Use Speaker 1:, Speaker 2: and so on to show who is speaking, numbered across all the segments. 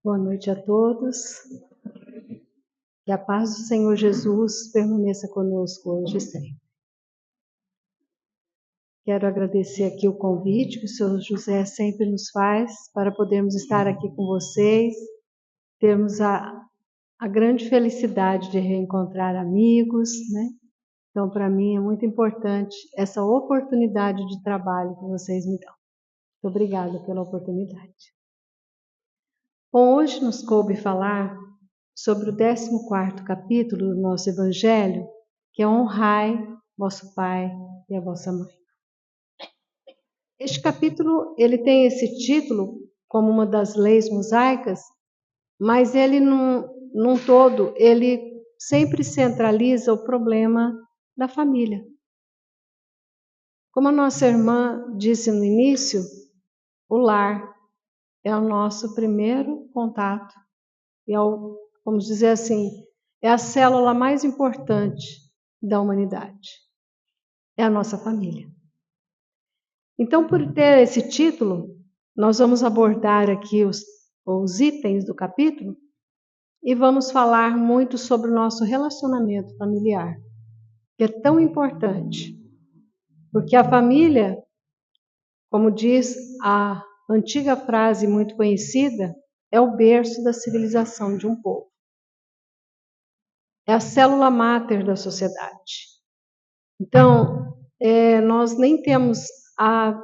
Speaker 1: Boa noite a todos. Que a paz do Senhor Jesus permaneça conosco hoje e sempre. Quero agradecer aqui o convite que o Senhor José sempre nos faz para podermos estar aqui com vocês, termos a grande felicidade de reencontrar amigos, né? Então, para mim é muito importante essa oportunidade de trabalho que vocês me dão. Muito obrigada pela oportunidade. Bom, hoje nos coube falar sobre o 14º capítulo do nosso Evangelho, que é honrai vosso pai e a vossa mãe. Este capítulo, ele tem esse título como uma das leis mosaicas, mas ele num todo, ele sempre centraliza o problema da família. Como a nossa irmã disse no início, o lar é o nosso primeiro contato, e vamos dizer assim, é a célula mais importante da humanidade. É a nossa família. Então, por ter esse título, nós vamos abordar aqui os itens do capítulo e vamos falar muito sobre o nosso relacionamento familiar, que é tão importante. Porque a família, como diz a antiga frase muito conhecida, é o berço da civilização de um povo. É a célula máter da sociedade. Então, nós nem temos a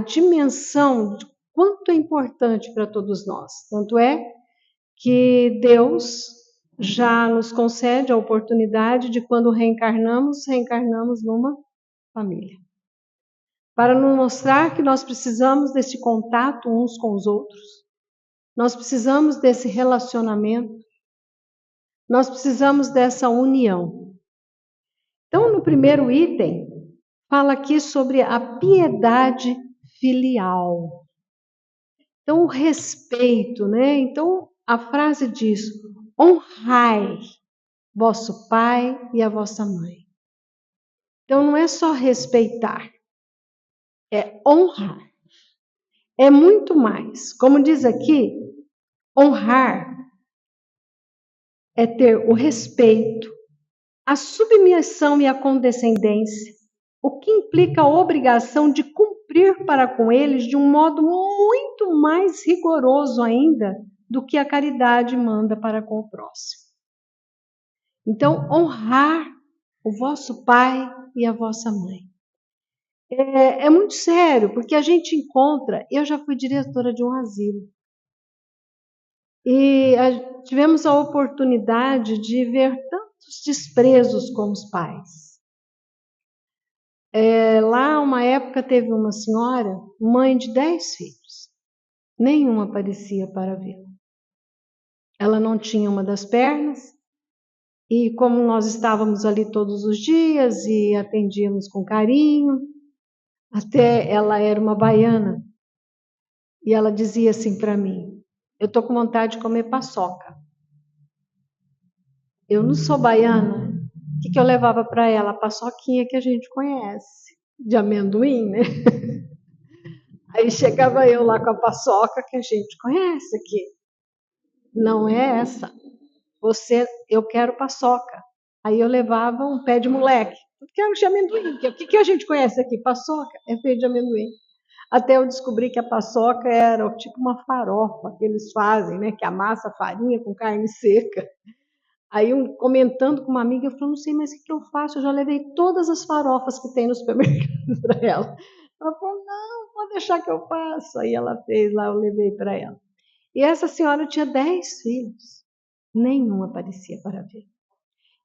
Speaker 1: dimensão de quanto é importante para todos nós. Tanto é que Deus já nos concede a oportunidade de, quando reencarnamos numa família. Para nos mostrar que nós precisamos desse contato uns com os outros, nós precisamos desse relacionamento, nós precisamos dessa união. Então, no primeiro item, fala aqui sobre a piedade filial. Então, o respeito, né? Então, a frase diz: honrai vosso pai e a vossa mãe. Então, não é só respeitar, é honrar. É muito mais. Como diz aqui, honrar é ter o respeito, a submissão e a condescendência, o que implica a obrigação de cumprir para com eles de um modo muito mais rigoroso ainda do que a caridade manda para com o próximo. Então, honrar o vosso pai e a vossa mãe. É muito sério, porque a gente encontra... Eu já fui diretora de um asilo. E tivemos a oportunidade de ver tantos desprezos como os pais. Lá, uma época, teve uma senhora, mãe de 10 filhos. Nenhum aparecia para vê-la. Ela não tinha uma das pernas, e como nós estávamos ali todos os dias e atendíamos com carinho, até ela era uma baiana, e ela dizia assim para mim: eu estou com vontade de comer paçoca. Eu não sou baiana. O que eu levava para ela? A paçoquinha que a gente conhece, de amendoim, né? Aí chegava eu lá com a paçoca que a gente conhece aqui. Não é essa. Eu quero paçoca. Aí eu levava um pé de moleque. Eu quero de amendoim. O que a gente conhece aqui? Paçoca é pé de amendoim. Até eu descobri que a paçoca era tipo uma farofa que eles fazem, né? Que amassa farinha com carne seca. Aí, comentando com uma amiga, eu falei: não sei mais o que eu faço, eu já levei todas as farofas que tem no supermercado para ela. Ela falou: não, pode deixar que eu faço. Aí ela fez lá, eu levei para ela. E essa senhora tinha 10 filhos, nenhum aparecia para ver.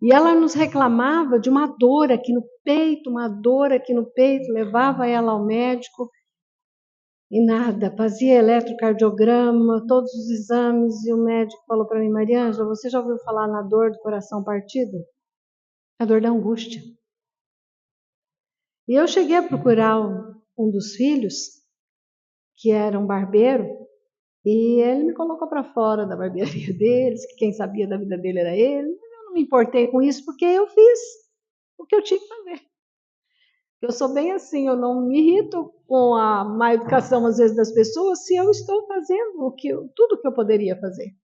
Speaker 1: E ela nos reclamava de uma dor aqui no peito, levava ela ao médico e nada, fazia eletrocardiograma, todos os exames, e o médico falou para mim: Mariângela, você já ouviu falar na dor do coração partido? A dor da angústia. E eu cheguei a procurar um dos filhos, que era um barbeiro, e ele me colocou para fora da barbearia deles, que quem sabia da vida dele era ele. Eu não me importei com isso, porque eu fiz o que eu tinha que fazer. Eu sou bem assim, eu não me irrito com a má educação, às vezes, das pessoas, se eu estou fazendo tudo o que eu poderia fazer.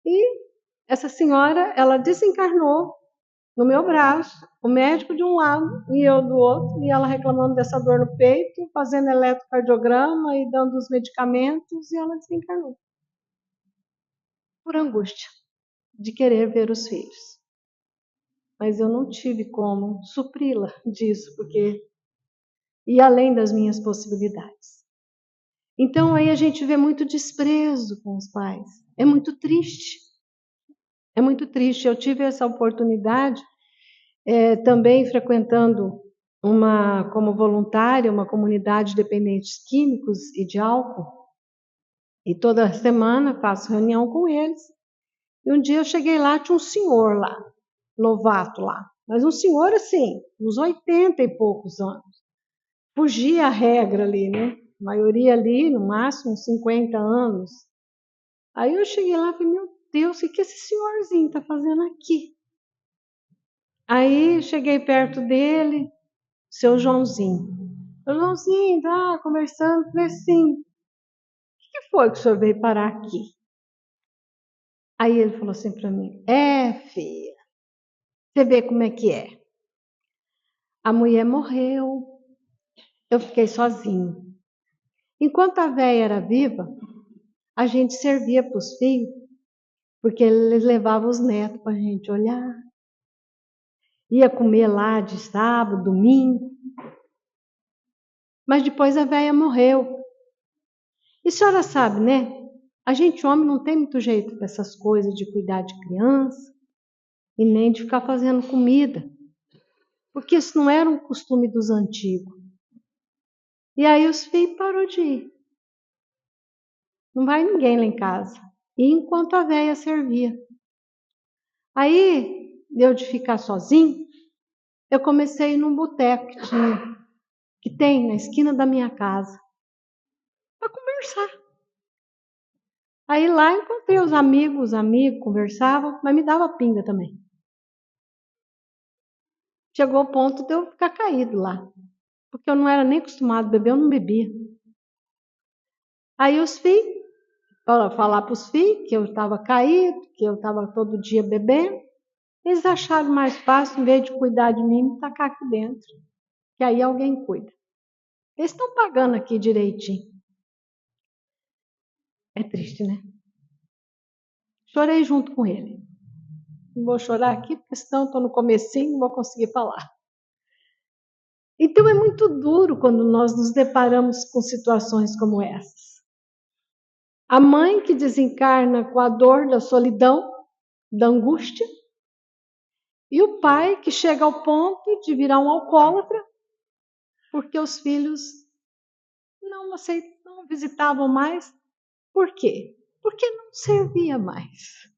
Speaker 1: E essa senhora, ela desencarnou no meu braço, o médico de um lado e eu do outro, e ela reclamando dessa dor no peito, fazendo eletrocardiograma e dando os medicamentos, e ela desencarnou. Por angústia de querer ver os filhos. Mas eu não tive como supri-la disso, porque ia além das minhas possibilidades. Então aí a gente vê muito desprezo com os pais. É muito triste. É muito triste. Eu tive essa oportunidade também frequentando como voluntária, uma comunidade de dependentes químicos e de álcool. E toda semana faço reunião com eles. E um dia eu cheguei lá, tinha um senhor lá, novato lá. Mas um senhor assim, uns 80 e poucos anos. Fugia a regra ali, né? A maioria ali, no máximo, uns 50 anos. Aí eu cheguei lá e falei, meu Deus, o que esse senhorzinho está fazendo aqui? Aí cheguei perto dele, seu Joãozinho. Seu Joãozinho, tá conversando, falei assim, o que foi que o senhor veio parar aqui? Aí ele falou assim para mim, filha, você vê como é que é. A mulher morreu, eu fiquei sozinho. Enquanto a velha era viva, a gente servia para os filhos, porque eles levavam os netos para a gente olhar. Ia comer lá de sábado, domingo. Mas depois a velha morreu. E a senhora sabe, né? A gente, homem, não tem muito jeito dessas coisas de cuidar de criança e nem de ficar fazendo comida. Porque isso não era um costume dos antigos. E aí os filhos pararam de ir. Não vai ninguém lá em casa. E enquanto a velha servia. Aí, deu de ficar sozinho, eu comecei a ir num boteco que tem na esquina da minha casa, para conversar. Aí lá encontrei os amigos conversavam, mas me dava pinga também. Chegou o ponto de eu ficar caído lá, porque eu não era nem acostumado a beber, eu não bebia. Aí os filhos, falar para os filhos que eu estava caído, que eu estava todo dia bebendo, eles acharam mais fácil, em vez de cuidar de mim, me tacar aqui dentro, que aí alguém cuida. Eles estão pagando aqui direitinho. É triste, né? Chorei junto com ele. Não vou chorar aqui, porque senão estou no comecinho, não vou conseguir falar. Então é muito duro quando nós nos deparamos com situações como essas. A mãe que desencarna com a dor da solidão, da angústia, e o pai que chega ao ponto de virar um alcoólatra, porque os filhos não visitavam mais. Por quê? Porque não servia mais.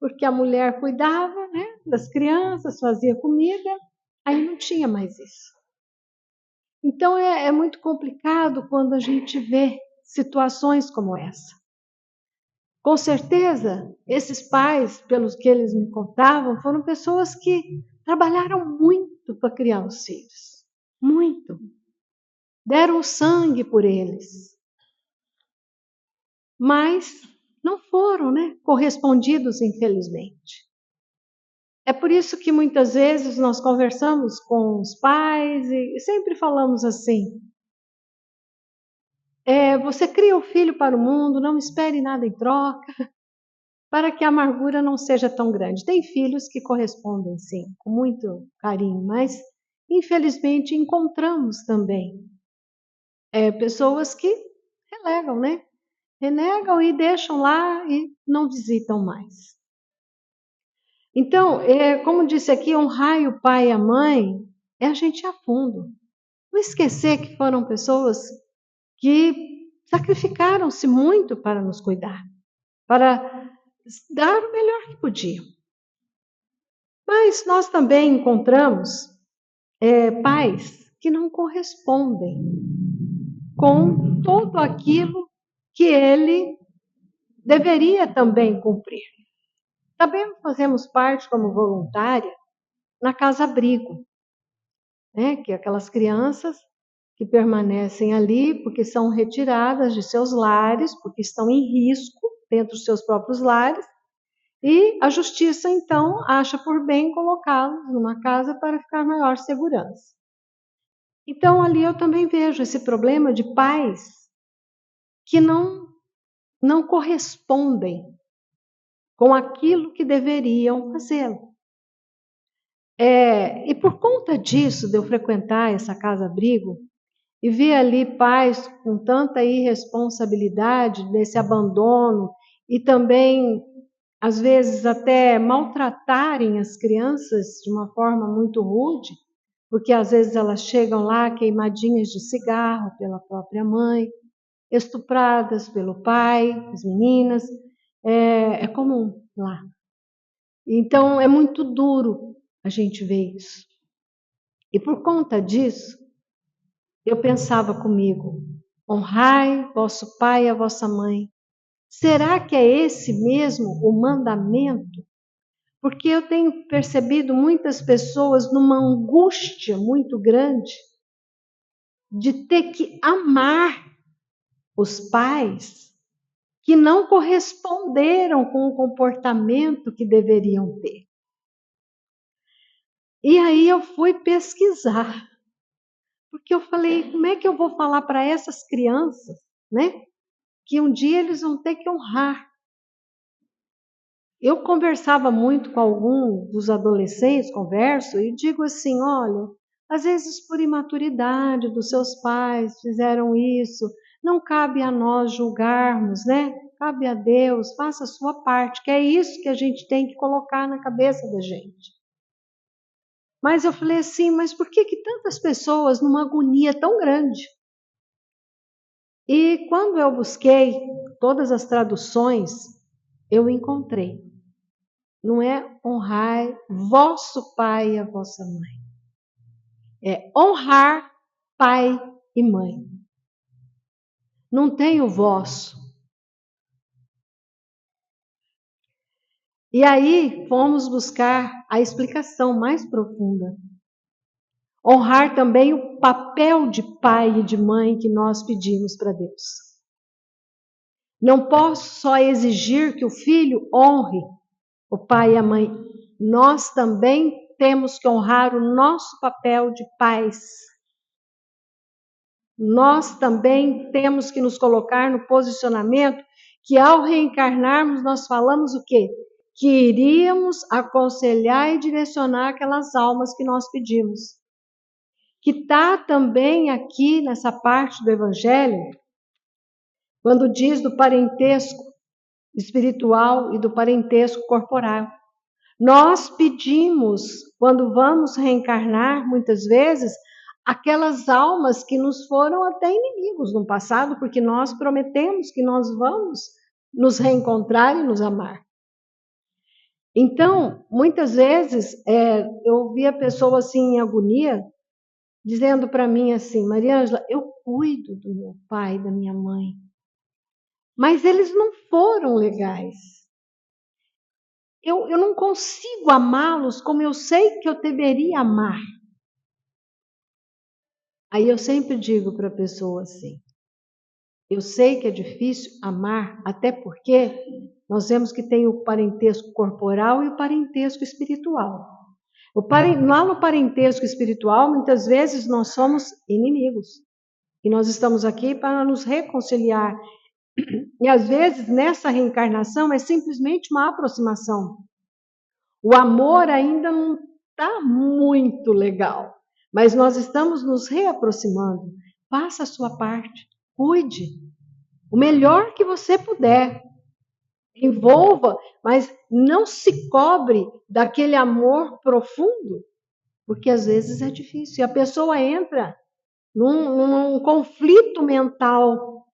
Speaker 1: Porque a mulher cuidava, né, das crianças, fazia comida, aí não tinha mais isso. Então é muito complicado quando a gente vê situações como essa. Com certeza, esses pais, pelos que eles me contavam, foram pessoas que trabalharam muito para criar os filhos. Muito. Deram sangue por eles. Mas não foram, né, correspondidos, infelizmente. É por isso que muitas vezes nós conversamos com os pais e sempre falamos assim: você cria o filho para o mundo, não espere nada em troca, para que a amargura não seja tão grande. Tem filhos que correspondem, sim, com muito carinho, mas infelizmente encontramos também pessoas que relegam, né? Renegam e deixam lá e não visitam mais. Então, como disse aqui, honrar o pai e a mãe é a gente ir a fundo. Não esquecer que foram pessoas que sacrificaram-se muito para nos cuidar, para dar o melhor que podiam. Mas nós também encontramos pais que não correspondem com tudo aquilo que ele deveria também cumprir. Também fazemos parte como voluntária na Casa Abrigo. né? Que aquelas crianças que permanecem ali porque são retiradas de seus lares, porque estão em risco dentro dos seus próprios lares, e a justiça, então, acha por bem colocá-los numa casa para ficar maior segurança. Então, ali eu também vejo esse problema de pais que não correspondem com aquilo que deveriam fazer. E por conta disso, de eu frequentar essa casa-abrigo, e ver ali pais com tanta irresponsabilidade, desse abandono, e também, às vezes, até maltratarem as crianças de uma forma muito rude, porque às vezes elas chegam lá queimadinhas de cigarro pela própria mãe, estupradas pelo pai, as meninas, é comum lá. Então, é muito duro a gente ver isso. E por conta disso, eu pensava comigo, honrai vosso pai e a vossa mãe. Será que é esse mesmo o mandamento? Porque eu tenho percebido muitas pessoas numa angústia muito grande de ter que amar os pais que não corresponderam com o comportamento que deveriam ter. E aí eu fui pesquisar, porque eu falei, como é que eu vou falar para essas crianças, né? Que um dia eles vão ter que honrar. Eu conversava muito com algum dos adolescentes, converso, e digo assim, olha, às vezes por imaturidade dos seus pais fizeram isso, não cabe a nós julgarmos, né? Cabe a Deus, faça a sua parte, que é isso que a gente tem que colocar na cabeça da gente. Mas eu falei assim, mas por que tantas pessoas numa agonia tão grande? E quando eu busquei todas as traduções, eu encontrei. Não é honrar vosso pai e a vossa mãe. É honrar pai e mãe. Não tem o vosso. E aí fomos buscar a explicação mais profunda. Honrar também o papel de pai e de mãe que nós pedimos para Deus. Não posso só exigir que o filho honre o pai e a mãe. Nós também temos que honrar o nosso papel de pais. Nós também temos que nos colocar no posicionamento que ao reencarnarmos nós falamos o quê? Que iríamos aconselhar e direcionar aquelas almas que nós pedimos. Que está também aqui nessa parte do Evangelho, quando diz do parentesco espiritual e do parentesco corporal. Nós pedimos, quando vamos reencarnar, muitas vezes, aquelas almas que nos foram até inimigos no passado, porque nós prometemos que nós vamos nos reencontrar e nos amar. Então, muitas vezes, eu via pessoa assim em agonia, dizendo para mim assim, Maria Ângela, eu cuido do meu pai e da minha mãe, mas eles não foram legais. Eu não consigo amá-los como eu sei que eu deveria amar. Aí eu sempre digo para a pessoa assim, eu sei que é difícil amar, até porque nós vemos que tem o parentesco corporal e o parentesco espiritual. Lá no parentesco espiritual, muitas vezes nós somos inimigos. E nós estamos aqui para nos reconciliar. E às vezes nessa reencarnação é simplesmente uma aproximação. O amor ainda não está muito legal, mas nós estamos nos reaproximando. Faça a sua parte, cuide, o melhor que você puder. Envolva, mas não se cobre daquele amor profundo, porque às vezes é difícil. E a pessoa entra num conflito mental,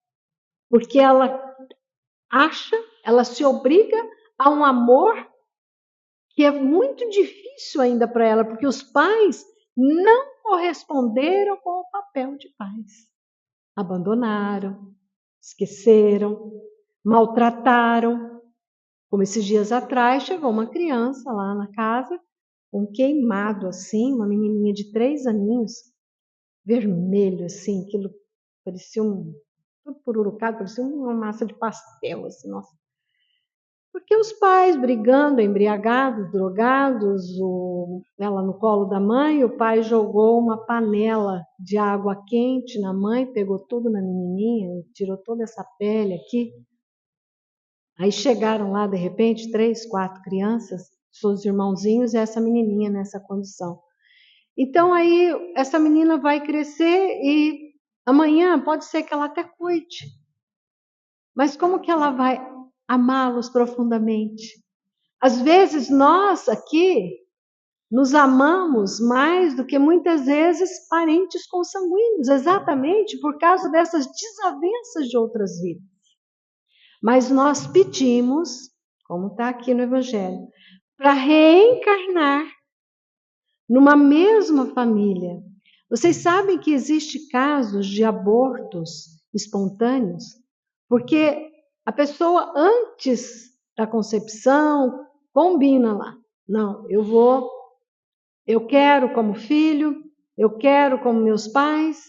Speaker 1: porque ela acha, ela se obriga a um amor que é muito difícil ainda para ela, porque os pais não corresponderam com o papel de pais. Abandonaram, esqueceram, maltrataram. Como esses dias atrás, chegou uma criança lá na casa um queimado assim, uma menininha de 3 aninhos, vermelho assim, aquilo parecia tudo pururucado, parecia uma massa de pastel, assim, nossa. Porque os pais brigando, embriagados, drogados, ela no colo da mãe, o pai jogou uma panela de água quente na mãe, pegou tudo na menininha, tirou toda essa pele aqui. Aí chegaram lá, de repente, 3, 4 crianças, seus irmãozinhos e essa menininha nessa condição. Então aí essa menina vai crescer e amanhã pode ser que ela até cuide. Mas como que ela vai amá-los profundamente? Às vezes nós aqui nos amamos mais do que muitas vezes parentes consanguíneos, exatamente por causa dessas desavenças de outras vidas. Mas nós pedimos, como está aqui no Evangelho, para reencarnar numa mesma família. Vocês sabem que existem casos de abortos espontâneos? Porque a pessoa, antes da concepção, combina lá. Não, eu quero como filho, eu quero como meus pais.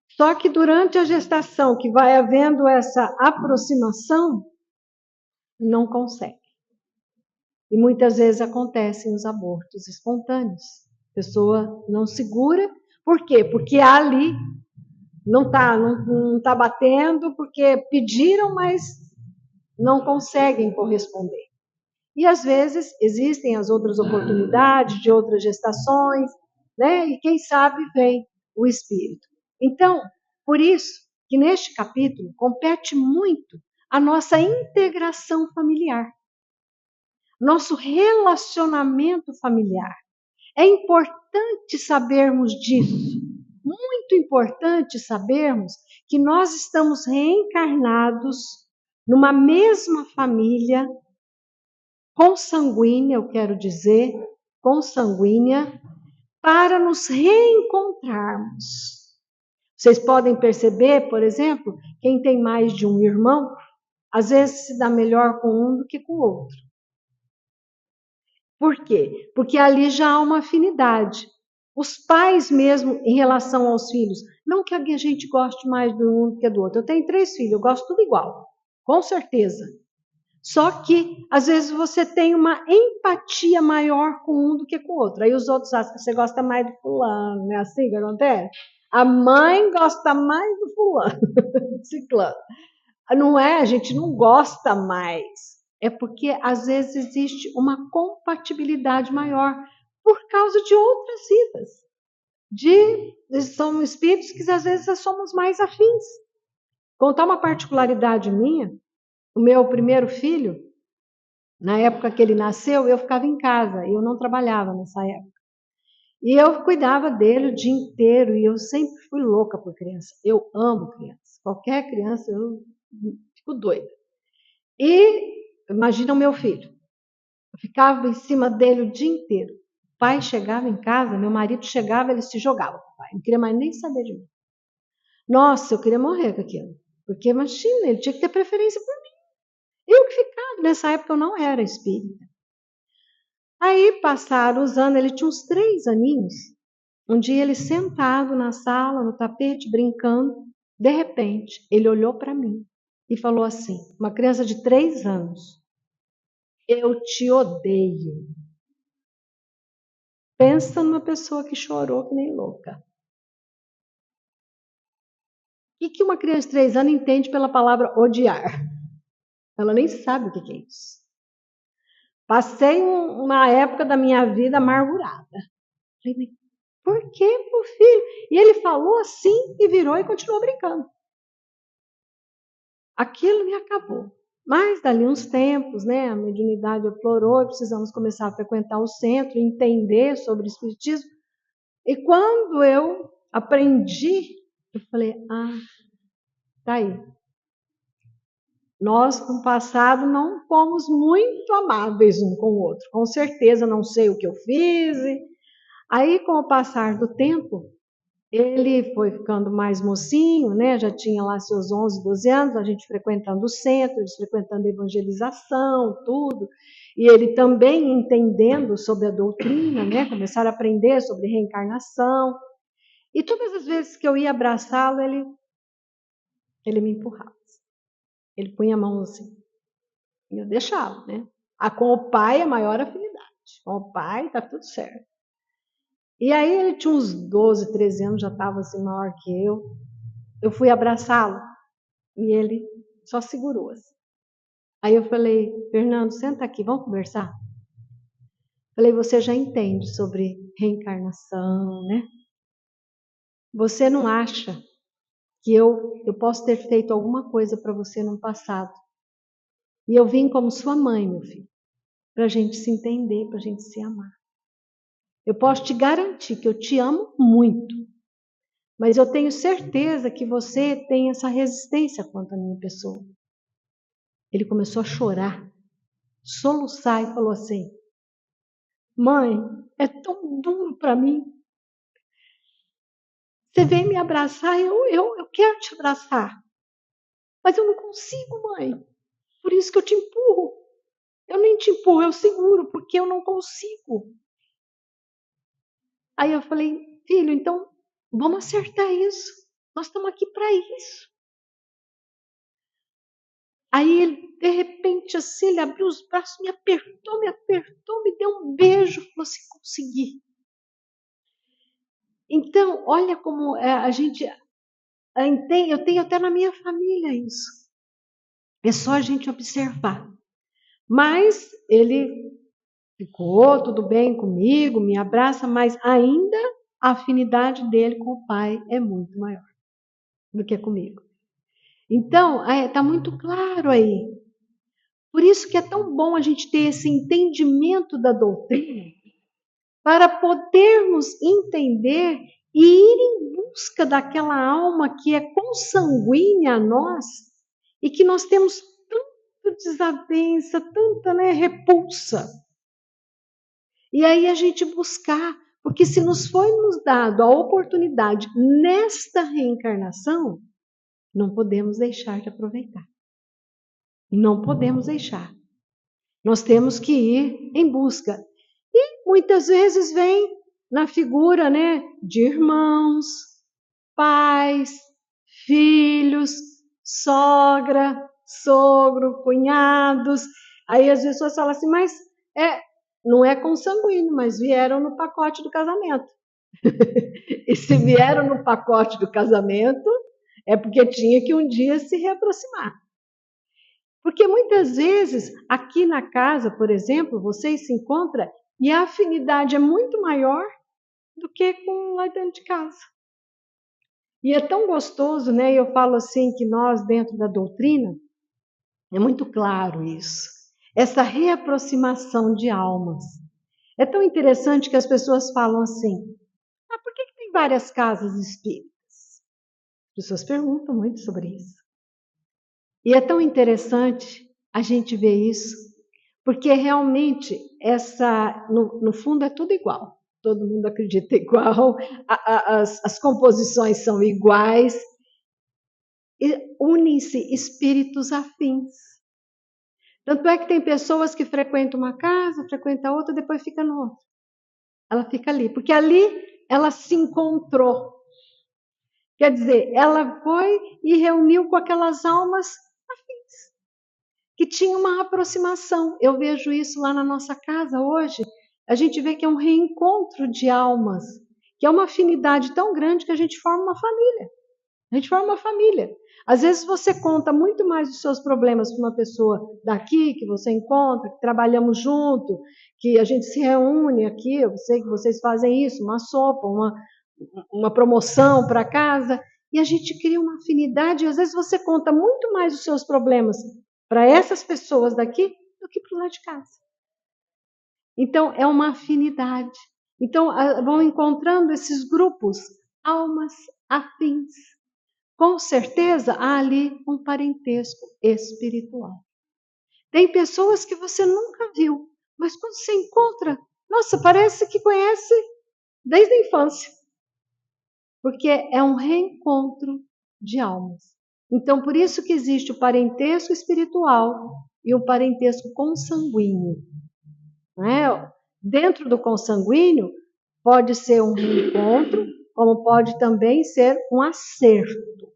Speaker 1: Só que durante a gestação, que vai havendo essa aproximação, não consegue. E muitas vezes acontecem os abortos espontâneos. A pessoa não segura. Por quê? Porque ali não tá batendo, porque pediram, mas não conseguem corresponder. E às vezes existem as outras oportunidades de outras gestações, né? E quem sabe vem o espírito. Então, por isso que neste capítulo compete muito a nossa integração familiar, nosso relacionamento familiar. É importante sabermos disso. Muito importante sabermos que nós estamos reencarnados numa mesma família consanguínea, eu quero dizer, consanguínea, para nos reencontrarmos. Vocês podem perceber, por exemplo, quem tem mais de um irmão, às vezes se dá melhor com um do que com o outro. Por quê? Porque ali já há uma afinidade. Os pais mesmo, em relação aos filhos, não que a gente goste mais do um do que do outro. Eu tenho 3 filhos, eu gosto tudo igual, com certeza. Só que, às vezes, você tem uma empatia maior com um do que com o outro. Aí os outros acham que você gosta mais do fulano, não é assim que acontece? A mãe gosta mais do fulano, do ciclano. Não é, a gente não gosta mais. É porque, às vezes, existe uma compatibilidade maior por causa de outras vidas. São espíritos que, às vezes, somos mais afins. Contar uma particularidade minha, o meu primeiro filho, na época que ele nasceu, eu ficava em casa, eu não trabalhava nessa época. E eu cuidava dele o dia inteiro, e eu sempre fui louca por criança. Eu amo criança. Qualquer criança, eu fico doida. E imagina o meu filho. Eu ficava em cima dele o dia inteiro. O pai chegava em casa, meu marido chegava, ele se jogava com o pai. Não queria mais nem saber de mim. Nossa, eu queria morrer com aquilo. Porque, imagina, ele tinha que ter preferência por mim. Eu que ficava. Nessa época eu não era espírita. Aí passaram os anos, ele tinha uns 3 aninhos. Um dia ele sentado na sala, no tapete, brincando. De repente, ele olhou para mim e falou assim, uma criança de 3 anos, eu te odeio. Pensa numa pessoa que chorou que nem louca. O que uma criança de 3 anos entende pela palavra odiar? Ela nem sabe o que é isso. Passei uma época da minha vida amargurada. Falei, por que, meu filho? E ele falou assim e virou e continuou brincando. Aquilo me acabou. Mas dali uns tempos, né, a mediunidade aflorou, precisamos começar a frequentar o centro, entender sobre o espiritismo. E quando eu aprendi, eu falei, tá aí. Nós, no passado, não fomos muito amáveis um com o outro. Com certeza, não sei o que eu fiz. Aí, com o passar do tempo, Ele foi ficando mais mocinho, né? Já tinha lá seus 11, 12 anos, a gente frequentando o centro, eles frequentando a evangelização, tudo. E ele também entendendo sobre a doutrina, né? Começaram a aprender sobre reencarnação. E todas as vezes que eu ia abraçá-lo, ele me empurrava. Ele punha a mão assim. E eu deixava, né? Com o pai, a maior afinidade. Com o pai, tá tudo certo. E aí ele tinha uns 12, 13 anos, já estava assim maior que eu. Eu fui abraçá-lo e ele só segurou assim. Aí eu falei, Fernando, senta aqui, vamos conversar? Falei, você já entende sobre reencarnação, né? Você não acha que eu posso ter feito alguma coisa para você no passado? E eu vim como sua mãe, meu filho, para a gente se entender, para a gente se amar. Eu posso te garantir que eu te amo muito, mas eu tenho certeza que você tem essa resistência contra a minha pessoa. Ele começou a chorar, soluçar e falou assim, mãe, é tão duro para mim. Você vem me abraçar, eu quero te abraçar. Mas eu não consigo, mãe. Por isso que eu te empurro. Eu nem te empurro, eu seguro, porque eu não consigo. Aí eu falei, filho, então vamos acertar isso. Nós estamos aqui para isso. Aí ele, de repente, assim, ele abriu os braços, me apertou, me deu um beijo, falou assim, consegui. Então, olha como a gente entende, eu tenho até na minha família isso. É só a gente observar. Mas ele ficou tudo bem comigo, me abraça, mas ainda a afinidade dele com o pai é muito maior do que comigo. Então, está muito claro aí. Por isso que é tão bom a gente ter esse entendimento da doutrina, para podermos entender e ir em busca daquela alma que é consanguínea a nós e que nós temos tanta desavença, tanta repulsa. E aí a gente buscar, porque se nos foi nos dado a oportunidade nesta reencarnação, não podemos deixar de aproveitar. Não podemos deixar. Nós temos que ir em busca. E muitas vezes vem na figura, de irmãos, pais, filhos, sogra, sogro, cunhados. Aí as pessoas falam assim, mas não é consanguíneo, mas vieram no pacote do casamento. E se vieram no pacote do casamento, é porque tinha que um dia se reaproximar. Porque muitas vezes, aqui na casa, por exemplo, vocês se encontram e a afinidade é muito maior do que com lá dentro de casa. E é tão gostoso, né? Eu falo assim que nós, dentro da doutrina, é muito claro isso. Essa reaproximação de almas. É tão interessante que as pessoas falam assim, por que tem várias casas espíritas? As pessoas perguntam muito sobre isso. E é tão interessante a gente ver isso, porque realmente no fundo é tudo igual. Todo mundo acredita igual, as composições são iguais, e unem-se espíritos afins. Tanto é que tem pessoas que frequentam uma casa, frequentam outra, depois fica no outro. Ela fica ali, porque ali ela se encontrou. Quer dizer, ela foi e reuniu com aquelas almas afins, que tinham uma aproximação. Eu vejo isso lá na nossa casa hoje. A gente vê que é um reencontro de almas, que é uma afinidade tão grande que a gente forma uma família. A gente forma uma família. Às vezes você conta muito mais dos seus problemas para uma pessoa daqui, que você encontra, que trabalhamos junto, que a gente se reúne aqui, eu sei que vocês fazem isso, uma sopa, uma promoção para casa, e a gente cria uma afinidade, e às vezes você conta muito mais os seus problemas para essas pessoas daqui do que para o lado de casa. Então, é uma afinidade. Então, vão encontrando esses grupos, almas afins. Com certeza há ali um parentesco espiritual. Tem pessoas que você nunca viu, mas quando você encontra, nossa, parece que conhece desde a infância. porque é um reencontro de almas. Então, por isso que existe o parentesco espiritual e o parentesco consanguíneo. Não é? Dentro do consanguíneo, pode ser um reencontro, como pode também ser um acerto,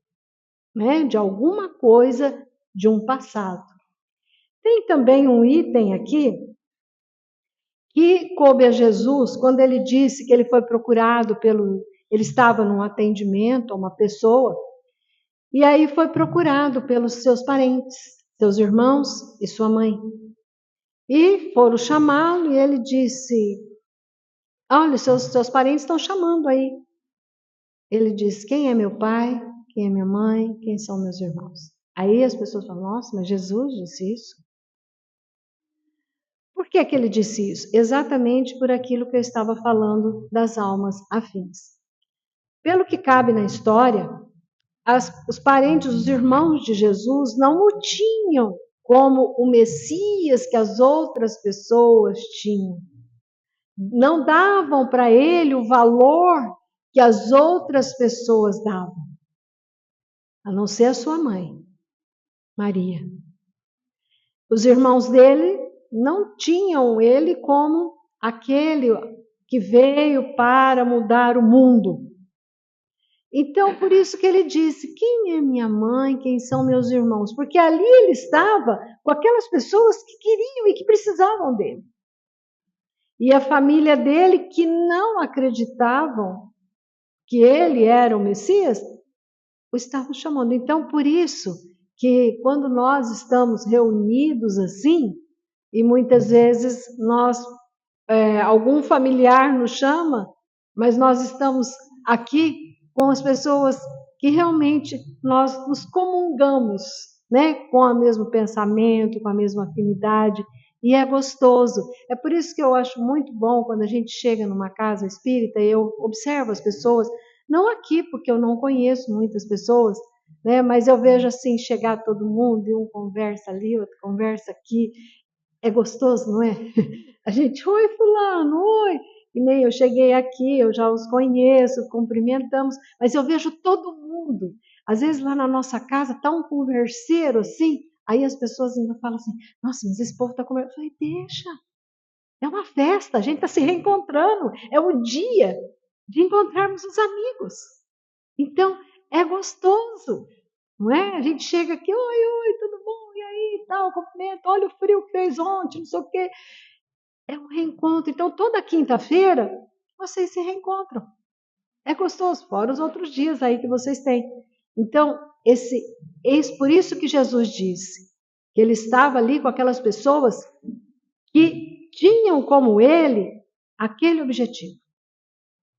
Speaker 1: né, de alguma coisa de um passado. Tem também um item aqui que coube a Jesus quando ele disse que ele foi procurado ele estava num atendimento a uma pessoa, e aí foi procurado pelos seus parentes, seus irmãos e sua mãe. E foram chamá-lo e ele disse: olha, seus parentes estão chamando aí. Ele disse: quem é meu pai? Quem é minha mãe? Quem são meus irmãos? Aí as pessoas falam: nossa, mas Jesus disse isso? Por que que ele disse isso? Exatamente por aquilo que eu estava falando das almas afins. Pelo que cabe na história, os parentes, os irmãos de Jesus não o tinham como o Messias que as outras pessoas tinham. Não davam para ele o valor que as outras pessoas davam, a não ser a sua mãe, Maria. Os irmãos dele não tinham ele como aquele que veio para mudar o mundo. Então, por isso que ele disse: quem é minha mãe, quem são meus irmãos? Porque ali ele estava com aquelas pessoas que queriam e que precisavam dele. E a família dele, que não acreditavam que ele era o Messias, o estavam chamando. Então, por isso que quando nós estamos reunidos assim, e muitas vezes algum familiar nos chama, mas nós estamos aqui com as pessoas que realmente nós nos comungamos, né, com o mesmo pensamento, com a mesma afinidade, e é gostoso. É por isso que eu acho muito bom quando a gente chega numa casa espírita e eu observo as pessoas, não aqui, porque eu não conheço muitas pessoas, né, mas eu vejo assim, chegar todo mundo, e um conversa ali, outro conversa aqui, é gostoso, não é? A gente, oi fulano, oi. E nem eu cheguei aqui, eu já os conheço, cumprimentamos, mas eu vejo todo mundo. Às vezes lá na nossa casa está um converseiro assim, aí as pessoas ainda falam assim: nossa, mas esse povo está conversando. Eu falei: deixa, é uma festa, a gente está se reencontrando, é o dia de encontrarmos os amigos. Então, é gostoso, não é? A gente chega aqui: oi, tudo bom? E aí, tal, cumprimento, olha o frio que fez ontem, não sei o quê. É um reencontro. Então, toda quinta-feira, vocês se reencontram. É gostoso, fora os outros dias aí que vocês têm. Então, por isso que Jesus disse que ele estava ali com aquelas pessoas que tinham como ele aquele objetivo.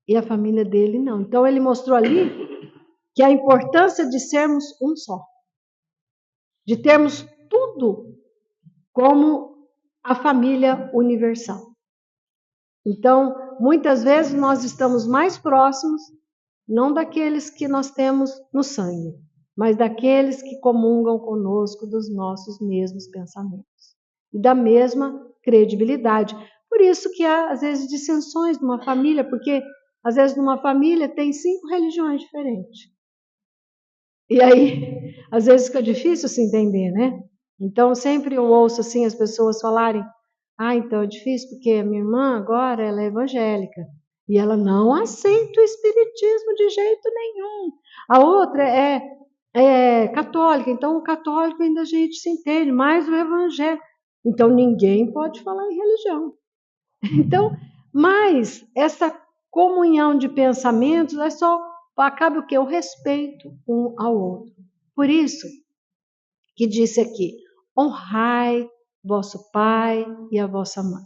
Speaker 1: E a família dele não. Então, ele mostrou ali que a importância de sermos um só. De termos tudo como a família universal. Então, muitas vezes nós estamos mais próximos, não daqueles que nós temos no sangue, mas daqueles que comungam conosco dos nossos mesmos pensamentos e da mesma credibilidade. Por isso que há, às vezes, dissensões numa família, porque, às vezes, numa família tem 5 religiões diferentes. E aí, às vezes, fica difícil se entender, né? Então, sempre eu ouço assim as pessoas falarem: então é difícil porque a minha irmã agora ela é evangélica e ela não aceita o espiritismo de jeito nenhum. A outra é católica, então o católico ainda a gente se entende, mais o evangélico. Então ninguém pode falar em religião. Então, mas essa comunhão de pensamentos acaba o quê? O respeito um ao outro. Por isso que disse aqui: honrai vosso pai e a vossa mãe.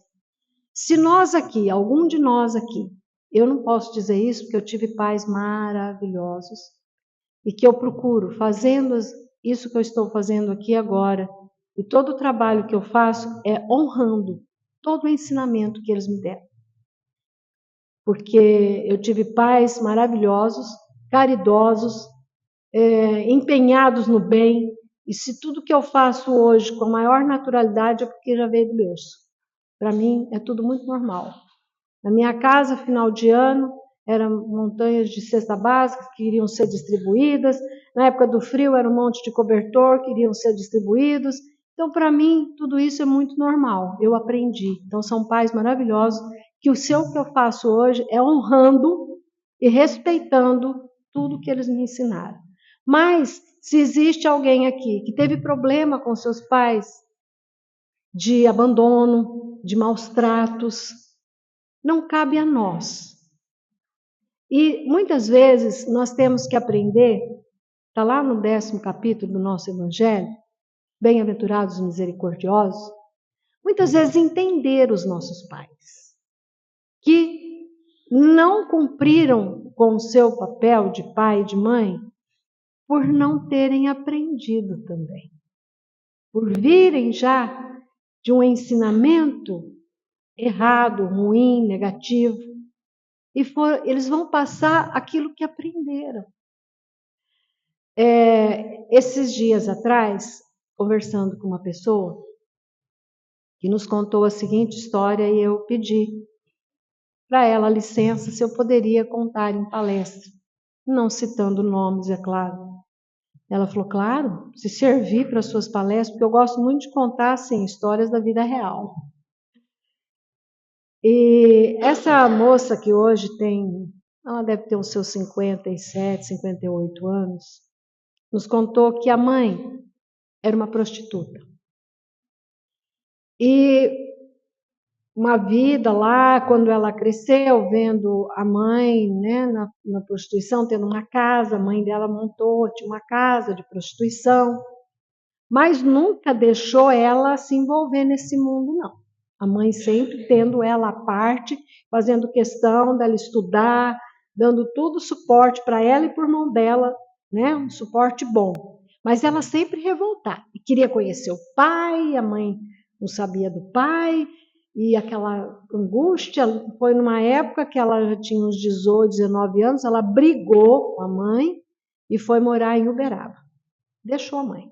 Speaker 1: Se nós aqui, algum de nós aqui, eu não posso dizer isso porque eu tive pais maravilhosos e que eu procuro, fazendo isso que eu estou fazendo aqui agora, e todo o trabalho que eu faço é honrando todo o ensinamento que eles me deram. Porque eu tive pais maravilhosos, caridosos, empenhados no bem, e se tudo que eu faço hoje com a maior naturalidade é porque já veio do berço. Para mim é tudo muito normal. Na minha casa, final de ano, eram montanhas de cesta básica que iriam ser distribuídas. Na época do frio, era um monte de cobertor que iriam ser distribuídos. Então, para mim, tudo isso é muito normal. Eu aprendi. Então, são pais maravilhosos que o que eu faço hoje é honrando e respeitando tudo que eles me ensinaram. Mas, se existe alguém aqui que teve problema com seus pais, de abandono, de maus tratos, não cabe a nós. E muitas vezes nós temos que aprender, está lá no 10º capítulo do nosso Evangelho, bem-aventurados os misericordiosos, muitas vezes entender os nossos pais, que não cumpriram com o seu papel de pai e de mãe, por não terem aprendido também, por virem já de um ensinamento errado, ruim, negativo, e eles vão passar aquilo que aprenderam. Esses dias atrás, conversando com uma pessoa que nos contou a seguinte história, e eu pedi para ela licença se eu poderia contar em palestra, não citando nomes, é claro. Ela falou, claro, se servir para suas palestras, porque eu gosto muito de contar assim, histórias da vida real. E essa moça que hoje ela deve ter os seus 57, 58 anos, nos contou que a mãe era uma prostituta. E uma vida lá, quando ela cresceu, vendo a mãe, né, na prostituição, tendo uma casa, a mãe dela montou, tinha uma casa de prostituição, mas nunca deixou ela se envolver nesse mundo, não. A mãe sempre tendo ela à parte, fazendo questão dela estudar, dando todo o suporte para ela e para o irmão dela, né, um suporte bom. Mas ela sempre revoltada, e queria conhecer o pai, a mãe não sabia do pai, e aquela angústia. Foi numa época que ela já tinha uns 18, 19 anos, ela brigou com a mãe e foi morar em Uberaba. Deixou a mãe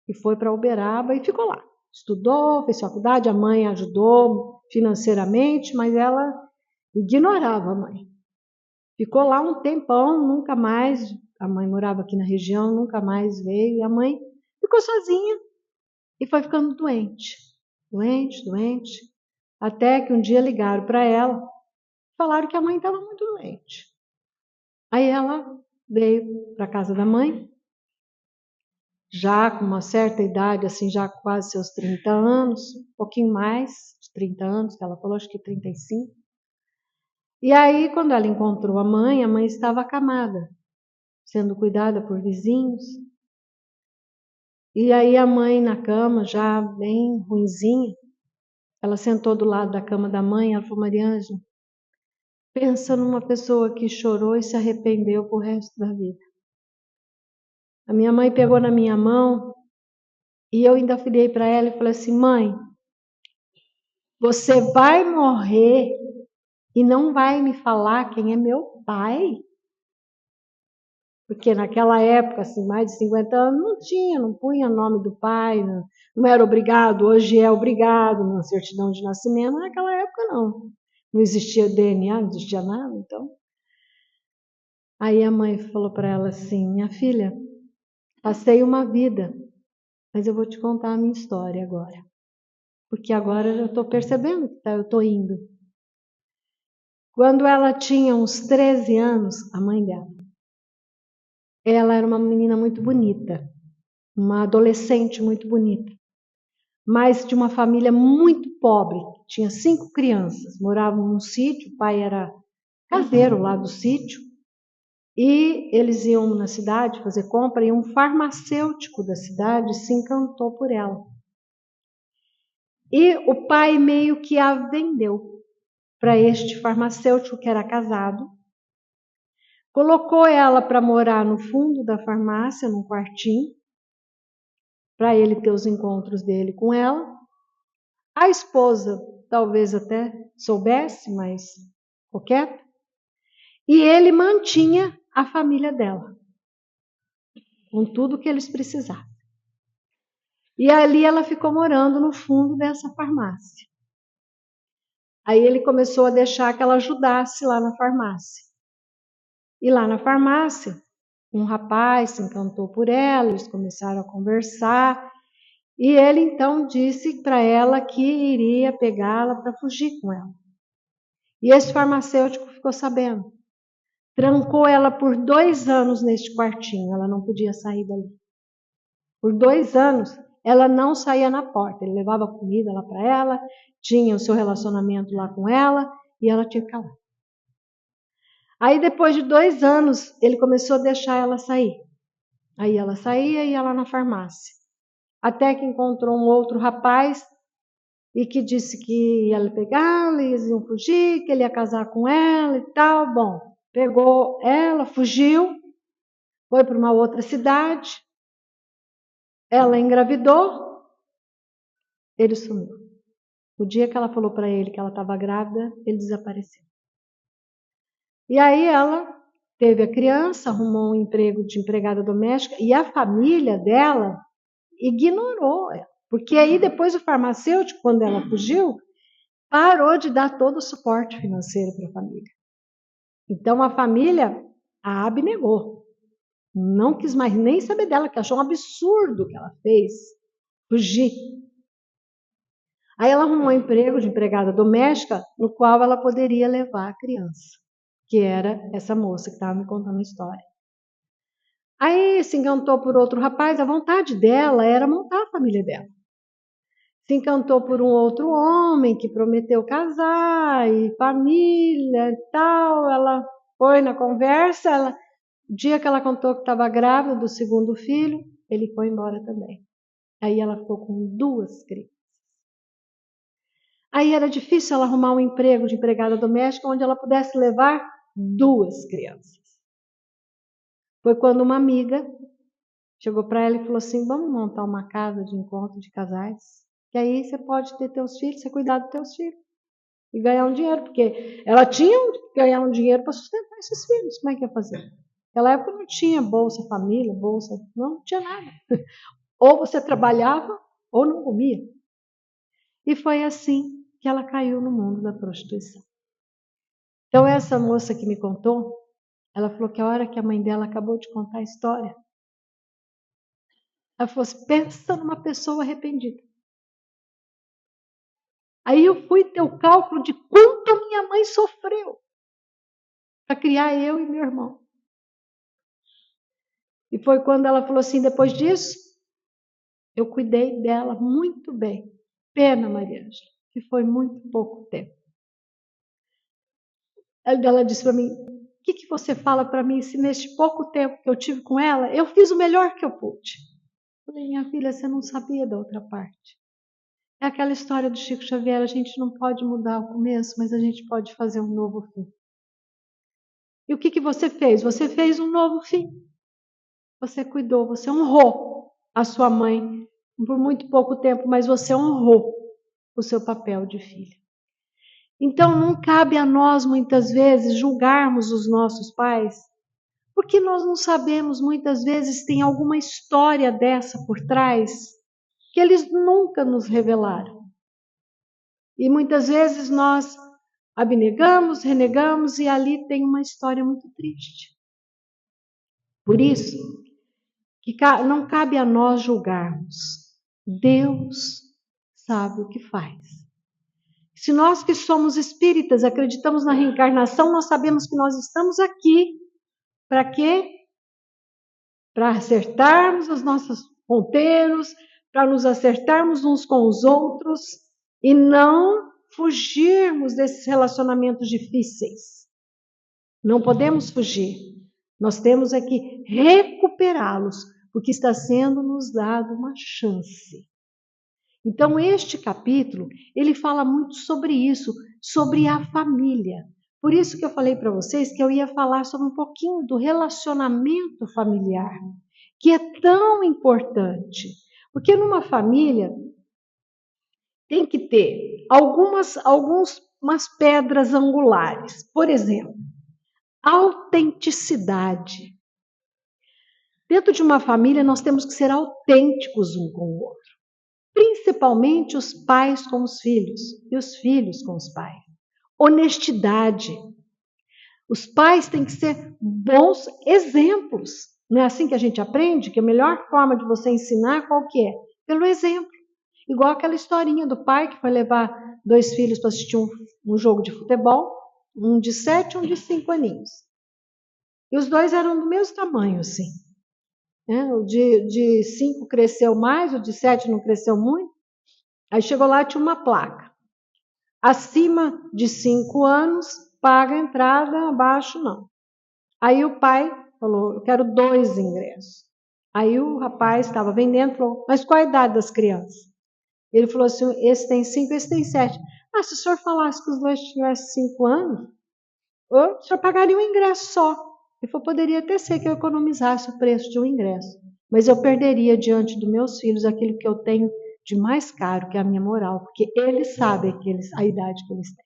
Speaker 1: e foi para Uberaba e ficou lá. Estudou, fez faculdade, a mãe ajudou financeiramente, mas ela ignorava a mãe. Ficou lá um tempão, nunca mais, a mãe morava aqui na região, nunca mais veio, e a mãe ficou sozinha e foi ficando doente, até que um dia ligaram para ela, falaram que a mãe estava muito doente. Aí ela veio para a casa da mãe, já com uma certa idade, assim, já quase seus 30 anos, um pouquinho mais de 30 anos, que ela falou, acho que 35. E aí, quando ela encontrou a mãe estava acamada, sendo cuidada por vizinhos. E aí a mãe na cama, já bem ruinzinha, ela sentou do lado da cama da mãe, ela falou, Mariângela, pensa numa pessoa que chorou e se arrependeu pro resto da vida. A minha mãe pegou na minha mão e eu ainda virei para ela e falei assim, mãe, você vai morrer e não vai me falar quem é meu pai? Porque naquela época, assim, mais de 50 anos, não punha nome do pai, não era obrigado, hoje é obrigado na certidão de nascimento, naquela época não existia DNA, não existia nada, então. Aí a mãe falou para ela assim, minha filha, passei uma vida, mas eu vou te contar a minha história agora. Porque agora eu estou percebendo que eu estou indo. Quando ela tinha uns 13 anos, a mãe dela, ela era uma menina muito bonita, uma adolescente muito bonita, mas de uma família muito pobre, tinha 5 crianças, moravam num sítio, o pai era caseiro lá do sítio, e eles iam na cidade fazer compra, e um farmacêutico da cidade se encantou por ela. E o pai meio que a vendeu para este farmacêutico que era casado, colocou ela para morar no fundo da farmácia, num quartinho, para ele ter os encontros dele com ela. A esposa talvez até soubesse, mas ficou quieta. E ele mantinha a família dela, com tudo que eles precisavam. E ali ela ficou morando no fundo dessa farmácia. Aí ele começou a deixar que ela ajudasse lá na farmácia. E lá na farmácia, um rapaz se encantou por ela, eles começaram a conversar, e ele então disse para ela que iria pegá-la para fugir com ela. E esse farmacêutico ficou sabendo. Trancou ela por 2 anos neste quartinho, ela não podia sair dali. Por 2 anos, ela não saía na porta. Ele levava comida lá para ela, tinha o seu relacionamento lá com ela, e ela tinha que ficar lá. Aí depois de 2 anos, ele começou a deixar ela sair. Aí ela saía e ia lá na farmácia. Até que encontrou um outro rapaz e que disse que ia pegá-la, eles iam fugir, que ele ia casar com ela e tal. Bom, pegou ela, fugiu, foi para uma outra cidade, ela engravidou, ele sumiu. O dia que ela falou para ele que ela estava grávida, ele desapareceu. E aí ela teve a criança, arrumou um emprego de empregada doméstica e a família dela ignorou ela. Porque aí depois o farmacêutico, quando ela fugiu, parou de dar todo o suporte financeiro para a família. Então a família a abnegou. Não quis mais nem saber dela, que achou um absurdo o que ela fez. Fugir. Aí ela arrumou um emprego de empregada doméstica, no qual ela poderia levar a criança, que era essa moça que estava me contando a história. Aí se encantou por outro rapaz, a vontade dela era montar a família dela. Se encantou por um outro homem que prometeu casar e família e tal. Ela foi na conversa, o dia que ela contou que estava grávida do segundo filho, ele foi embora também. Aí ela ficou com 2 crianças. Aí era difícil ela arrumar um emprego de empregada doméstica onde ela pudesse levar 2 crianças. Foi quando uma amiga chegou para ela e falou assim: vamos montar uma casa de encontro de casais, que aí você pode ter teus filhos, você cuidar dos teus filhos e ganhar um dinheiro, porque ela tinha que ganhar um dinheiro para sustentar esses filhos. Como é que ia fazer? Naquela época não tinha Bolsa Família, Bolsa, não tinha nada. Ou você trabalhava ou não comia. E foi assim que ela caiu no mundo da prostituição. Então essa moça que me contou, ela falou que a hora que a mãe dela acabou de contar a história, ela falou assim: pensa numa pessoa arrependida. Aí eu fui ter o cálculo de quanto a minha mãe sofreu para criar eu e meu irmão. E foi quando ela falou assim: depois disso, eu cuidei dela muito bem. Pena, Maria Ângela, que foi muito pouco tempo. Ela disse para mim: o que você fala para mim se neste pouco tempo que eu tive com ela, eu fiz o melhor que eu pude? Eu falei: minha filha, você não sabia da outra parte. É aquela história do Chico Xavier: a gente não pode mudar o começo, mas a gente pode fazer um novo fim. E o que você fez? Você fez um novo fim. Você cuidou, você honrou a sua mãe por muito pouco tempo, mas você honrou o seu papel de filha. Então não cabe a nós muitas vezes julgarmos os nossos pais, porque nós não sabemos, muitas vezes tem alguma história dessa por trás que eles nunca nos revelaram. E muitas vezes nós abnegamos, renegamos e ali tem uma história muito triste. Por isso, que não cabe a nós julgarmos. Deus sabe o que faz. Se nós que somos espíritas acreditamos na reencarnação, nós sabemos que nós estamos aqui para quê? Para acertarmos os nossos ponteiros, para nos acertarmos uns com os outros e não fugirmos desses relacionamentos difíceis. Não podemos fugir. Nós temos é que recuperá-los, porque está sendo nos dado uma chance. Então, este capítulo, ele fala muito sobre isso, sobre a família. Por isso que eu falei para vocês que eu ia falar sobre um pouquinho do relacionamento familiar, que é tão importante. Porque numa família tem que ter algumas pedras angulares. Por exemplo, autenticidade. Dentro de uma família, nós temos que ser autênticos um com o outro. Principalmente os pais com os filhos e os filhos com os pais. Honestidade. Os pais têm que ser bons exemplos. Não é assim que a gente aprende? Que a melhor forma de você ensinar qual que é? Pelo exemplo. Igual aquela historinha do pai que foi levar 2 filhos para assistir um jogo de futebol, um de 7 e um de 5 aninhos. E os dois eram do mesmo tamanho, assim. O de 5 cresceu mais, o de 7 não cresceu muito. Aí chegou lá e tinha uma placa. Acima de 5 anos, paga a entrada, abaixo não. Aí o pai falou, eu quero 2 ingressos. Aí o rapaz estava vendendo, falou, mas qual a idade das crianças? Ele falou assim, esse tem 5, esse tem 7. Ah, se o senhor falasse que os dois tivessem 5 anos, o senhor pagaria um ingresso só. Ele falou, poderia até ser que eu economizasse o preço de um ingresso, mas eu perderia diante dos meus filhos aquilo que eu tenho de mais caro, que é a minha moral, porque eles sabem a idade que eles têm.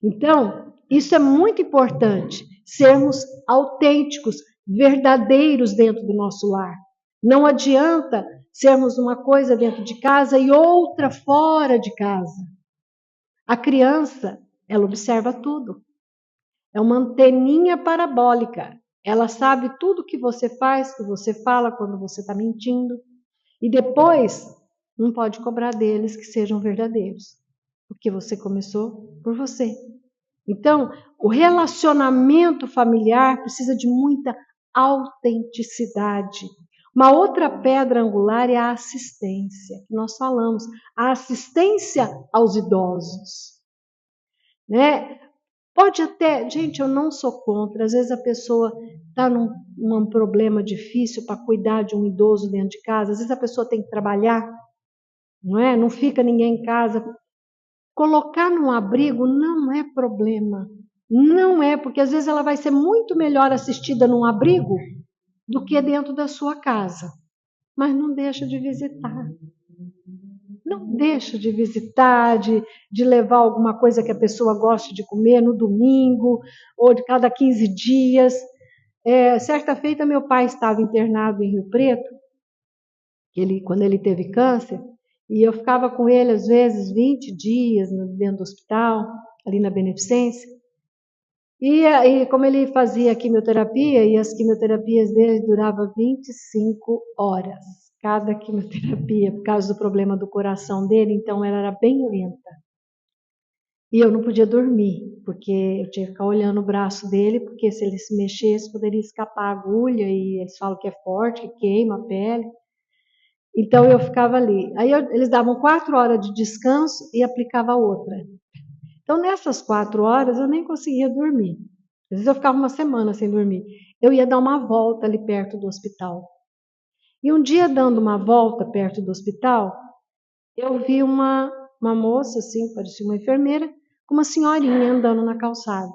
Speaker 1: Então, isso é muito importante, sermos autênticos, verdadeiros dentro do nosso lar. Não adianta sermos uma coisa dentro de casa e outra fora de casa. A criança, ela observa tudo. É uma anteninha parabólica. Ela sabe tudo que você faz, que você fala quando você está mentindo. E depois, não pode cobrar deles que sejam verdadeiros. Porque você começou por você. Então, o relacionamento familiar precisa de muita autenticidade. Uma outra pedra angular é a assistência, que nós falamos, a assistência aos idosos. Né? Pode até, gente, eu não sou contra, às vezes a pessoa está num problema difícil para cuidar de um idoso dentro de casa, às vezes a pessoa tem que trabalhar, não é? Não fica ninguém em casa. Colocar num abrigo não é problema. Não é, porque às vezes ela vai ser muito melhor assistida num abrigo do que dentro da sua casa. Mas não deixa de visitar. Não deixa de visitar, de levar alguma coisa que a pessoa goste de comer no domingo, ou de cada 15 dias. Certa feita, meu pai estava internado em Rio Preto, quando ele teve câncer, e eu ficava com ele, às vezes, 20 dias dentro do hospital, ali na Beneficência. E como ele fazia quimioterapia, e as quimioterapias dele duravam 25 horas, cada quimioterapia, por causa do problema do coração dele, então ela era bem lenta. E eu não podia dormir, porque eu tinha que ficar olhando o braço dele, porque se ele se mexesse, poderia escapar a agulha, e eles falam que é forte, que queima a pele. Então eu ficava ali. Aí eles davam 4 horas de descanso e aplicava outra. Então nessas 4 horas eu nem conseguia dormir. Às vezes eu ficava uma semana sem dormir. Eu ia dar uma volta ali perto do hospital. E um dia, dando uma volta perto do hospital, eu vi uma moça, assim, parecia uma enfermeira, com uma senhorinha andando na calçada.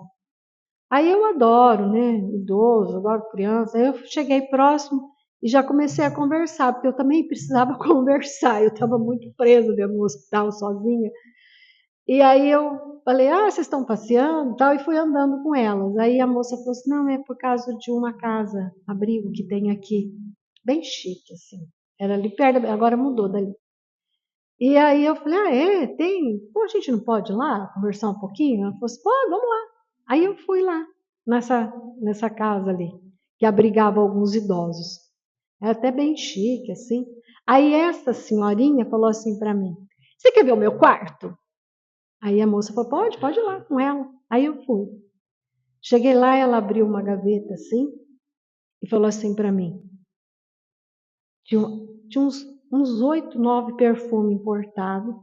Speaker 1: Aí eu adoro, né, idoso, adoro criança. Aí eu cheguei próximo e já comecei a conversar, porque eu também precisava conversar. Eu estava muito presa dentro do hospital sozinha. E aí eu falei, vocês estão passeando? Tal, e fui andando com elas. Aí a moça falou assim, não, é por causa de uma casa, abrigo que tem aqui. Bem chique, assim. Era ali perto, agora mudou dali. E aí eu falei, tem? Pô, a gente não pode ir lá conversar um pouquinho? Ela falou assim, pô, vamos lá. Aí eu fui lá, nessa casa ali, que abrigava alguns idosos. Era até bem chique, assim. Aí essa senhorinha falou assim para mim, você quer ver o meu quarto? Aí a moça falou, pode ir lá com ela. Aí eu fui. Cheguei lá, ela abriu uma gaveta assim, e falou assim para mim, tinha uns 8, 9 perfumes importados,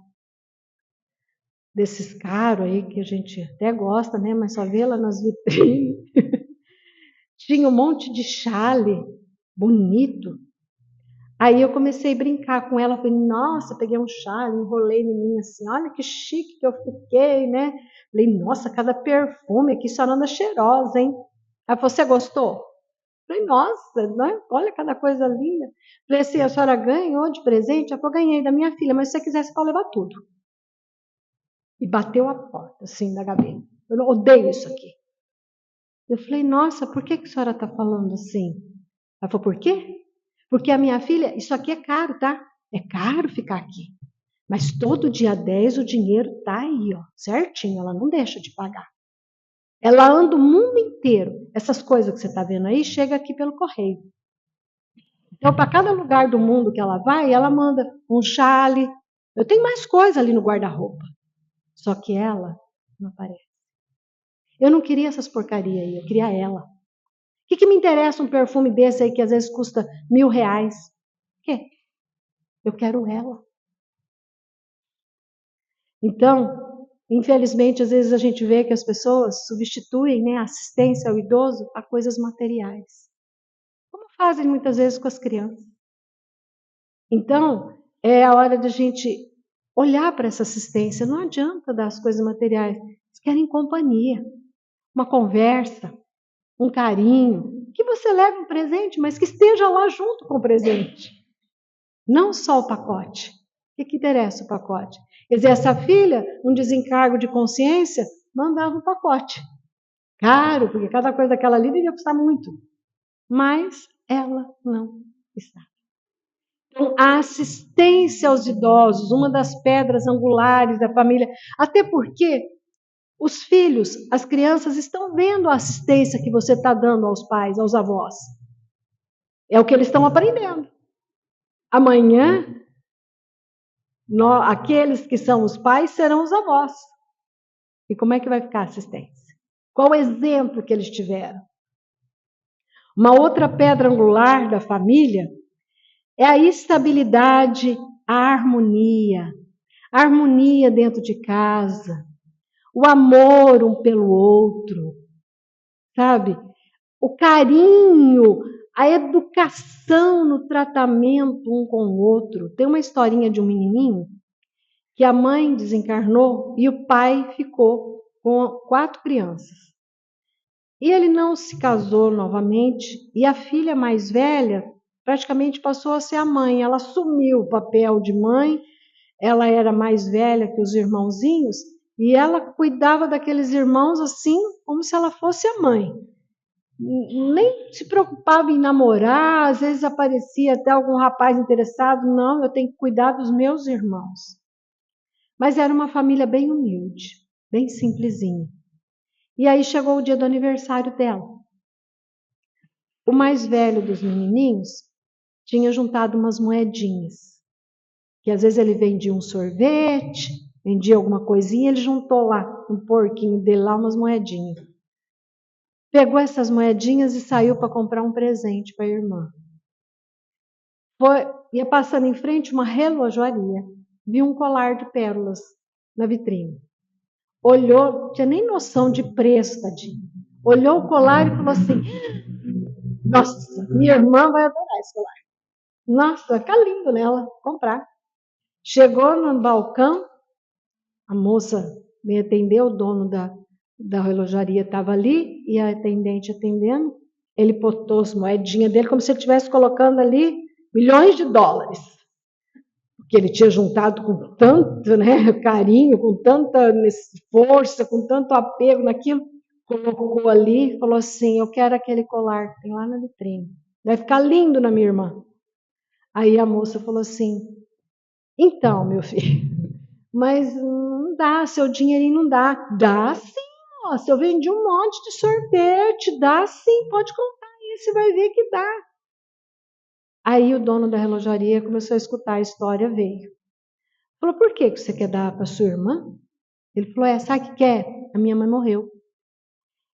Speaker 1: desses caros aí, que a gente até gosta, né? Mas só vê lá nas vitrines. Tinha um monte de chale bonito. Aí eu comecei a brincar com ela, falei, nossa, peguei um chale, enrolei em mim assim, olha que chique que eu fiquei, né? Falei, nossa, cada perfume aqui, só anda cheirosa, hein? Aí você gostou? Falei, nossa, né? Olha cada coisa linda. Falei assim, a senhora ganhou de presente? Ela falou, ganhei da minha filha, mas se você quiser, você pode levar tudo. E bateu a porta, assim, da gaveta. Eu odeio isso aqui. Eu falei, nossa, por que a senhora está falando assim? Ela falou, por quê? Porque a minha filha, isso aqui é caro, tá? É caro ficar aqui. Mas todo dia 10 o dinheiro tá aí, ó, certinho, ela não deixa de pagar. Ela anda o mundo inteiro. Essas coisas que você está vendo aí, chega aqui pelo correio. Então, para cada lugar do mundo que ela vai, ela manda um chale. Eu tenho mais coisa ali no guarda-roupa. Só que ela não aparece. Eu não queria essas porcarias aí, eu queria ela. O que me interessa um perfume desse aí que às vezes custa R$1.000? O quê? Eu quero ela. Então, infelizmente, às vezes a gente vê que as pessoas substituem, né, a assistência ao idoso a coisas materiais. Como fazem muitas vezes com as crianças. Então, é a hora de a gente olhar para essa assistência. Não adianta dar as coisas materiais. Eles querem companhia, uma conversa, um carinho. Que você leve um presente, mas que esteja lá junto com o presente. Não só o pacote. O que interessa o pacote? Quer dizer, essa filha, um desencargo de consciência, mandava um pacote. Caro, porque cada coisa daquela ali devia custar muito. Mas ela não está. Então, a assistência aos idosos, uma das pedras angulares da família, até porque os filhos, as crianças estão vendo a assistência que você está dando aos pais, aos avós. É o que eles estão aprendendo. Amanhã, aqueles que são os pais serão os avós. E como é que vai ficar a assistência? Qual o exemplo que eles tiveram? Uma outra pedra angular da família é a estabilidade, a harmonia. A harmonia dentro de casa, o amor um pelo outro, sabe? O carinho, a educação no tratamento um com o outro. Tem uma historinha de um menininho que a mãe desencarnou e o pai ficou com 4 crianças. E ele não se casou novamente e a filha mais velha praticamente passou a ser a mãe. Ela assumiu o papel de mãe, ela era mais velha que os irmãozinhos e ela cuidava daqueles irmãos assim como se ela fosse a mãe. Nem se preocupava em namorar, às vezes aparecia até algum rapaz interessado. Não, eu tenho que cuidar dos meus irmãos. Mas era uma família bem humilde, bem simplesinha. E aí chegou o dia do aniversário dela. O mais velho dos menininhos tinha juntado umas moedinhas, que às vezes ele vendia um sorvete, vendia alguma coisinha, ele juntou lá, um porquinho dele lá, umas moedinhas. Pegou essas moedinhas e saiu para comprar um presente para a irmã. Ia passando em frente uma relojoaria, viu um colar de pérolas na vitrine. Olhou, não tinha nem noção de preço, tadinho. Olhou o colar e falou assim: nossa, minha irmã vai adorar esse colar. Nossa, vai ficar lindo nela, comprar. Chegou no balcão, a moça me atendeu, o dono da relojaria estava ali, e a atendente atendendo. Ele botou as moedinhas dele como se ele estivesse colocando ali milhões de dólares. Porque ele tinha juntado com tanto, né, carinho, com tanta força, com tanto apego naquilo. Colocou ali e falou assim: eu quero aquele colar que tem lá na vitrine. Vai ficar lindo na minha irmã. Aí a moça falou assim: então, meu filho, mas não dá, seu dinheirinho não dá. Dá sim, moça, eu vendi um monte de sorvete, dá sim, pode contar aí, você vai ver que dá. Aí o dono da relojaria começou a escutar a história, veio. Falou: por que você quer dar para sua irmã? Ele falou: sabe o que quer? A minha mãe morreu.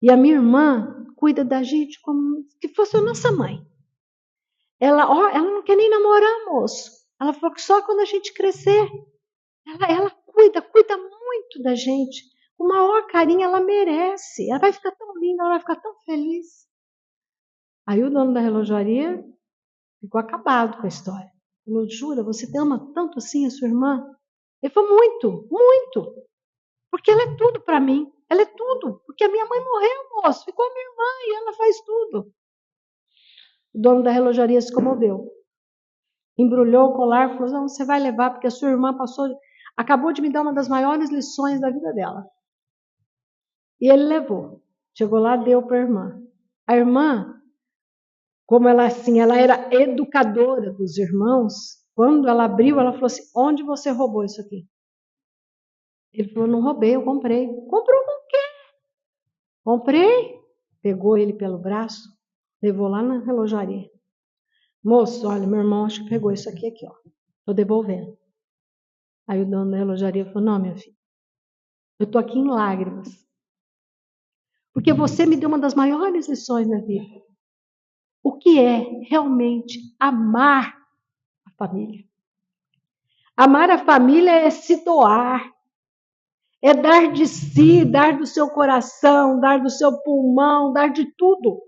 Speaker 1: E a minha irmã cuida da gente como se fosse a nossa mãe. Ela não quer nem namorar, moço. Ela falou que só quando a gente crescer. Ela cuida muito da gente. Com o maior carinho, ela merece. Ela vai ficar tão linda, ela vai ficar tão feliz. Aí o dono da relojaria ficou acabado com a história. Falou: jura, você ama tanto assim a sua irmã? Ele falou: muito, muito. Porque ela é tudo para mim. Ela é tudo. Porque a minha mãe morreu, moço. Ficou a minha irmã e ela faz tudo. O dono da relojaria se comoveu. Embrulhou o colar e falou: não, você vai levar, porque a sua irmã acabou de me dar uma das maiores lições da vida dela. E ele levou. Chegou lá, deu para a irmã. A irmã, como ela assim, ela era educadora dos irmãos, quando ela abriu, ela falou assim: onde você roubou isso aqui? Ele falou: não roubei, eu comprei. Comprou com o quê? Comprei, pegou ele pelo braço, levou lá na relojaria. Moço, olha, meu irmão acho que pegou isso aqui, ó. Tô devolvendo. Aí o dono da relojaria falou, não, minha filha, eu tô aqui em lágrimas. Porque você me deu uma das maiores lições na vida. O que é realmente amar a família? Amar a família é se doar. É dar de si, dar do seu coração, dar do seu pulmão, dar de tudo.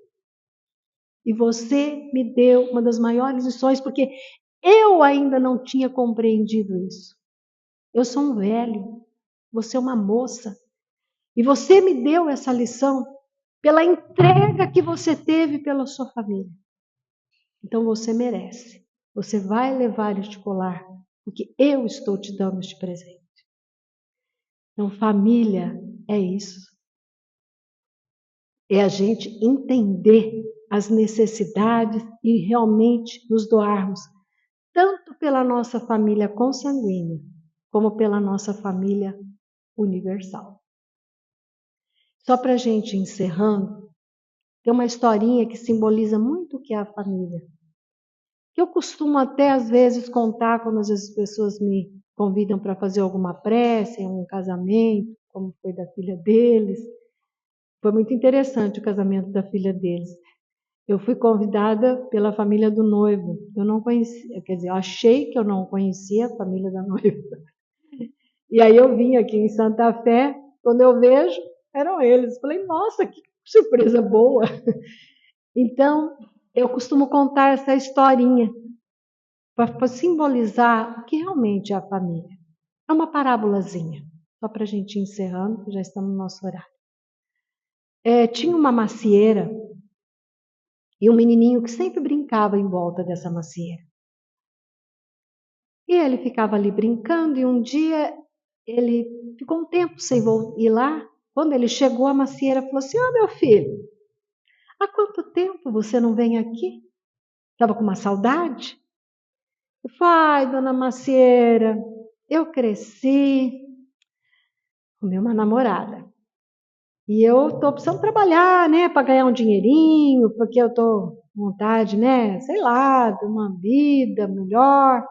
Speaker 1: E você me deu uma das maiores lições, porque eu ainda não tinha compreendido isso. Eu sou um velho, você é uma moça. E você me deu essa lição pela entrega que você teve pela sua família. Então você merece. Você vai levar este colar, porque eu estou te dando este presente. Então, família é isso. É a gente entender as necessidades e realmente nos doarmos, tanto pela nossa família consanguínea, como pela nossa família universal. Só para a gente encerrando, tem uma historinha que simboliza muito o que é a família. Que eu costumo até às vezes contar quando as pessoas me convidam para fazer alguma prece, em um casamento, como foi da filha deles. Foi muito interessante o casamento da filha deles. Eu fui convidada pela família do noivo. Eu não conhecia, quer dizer, eu achei que eu não conhecia a família da noiva. E aí eu vim aqui em Santa Fé, quando eu vejo, eram eles. Falei, nossa, que surpresa boa. Então, eu costumo contar essa historinha para simbolizar o que realmente é a família. É uma parábolazinha, só para a gente ir encerrando, já estamos no nosso horário. Tinha uma macieira e um menininho que sempre brincava em volta dessa macieira. E ele ficava ali brincando e um dia ele ficou um tempo sem ir lá. Quando ele chegou, a macieira falou assim, meu filho, há quanto tempo você não vem aqui? Estava com uma saudade? Eu falei, dona macieira, eu cresci, arrumei uma namorada. E eu estou precisando trabalhar, né, para ganhar um dinheirinho, porque eu estou com vontade, né, sei lá, de uma vida melhor.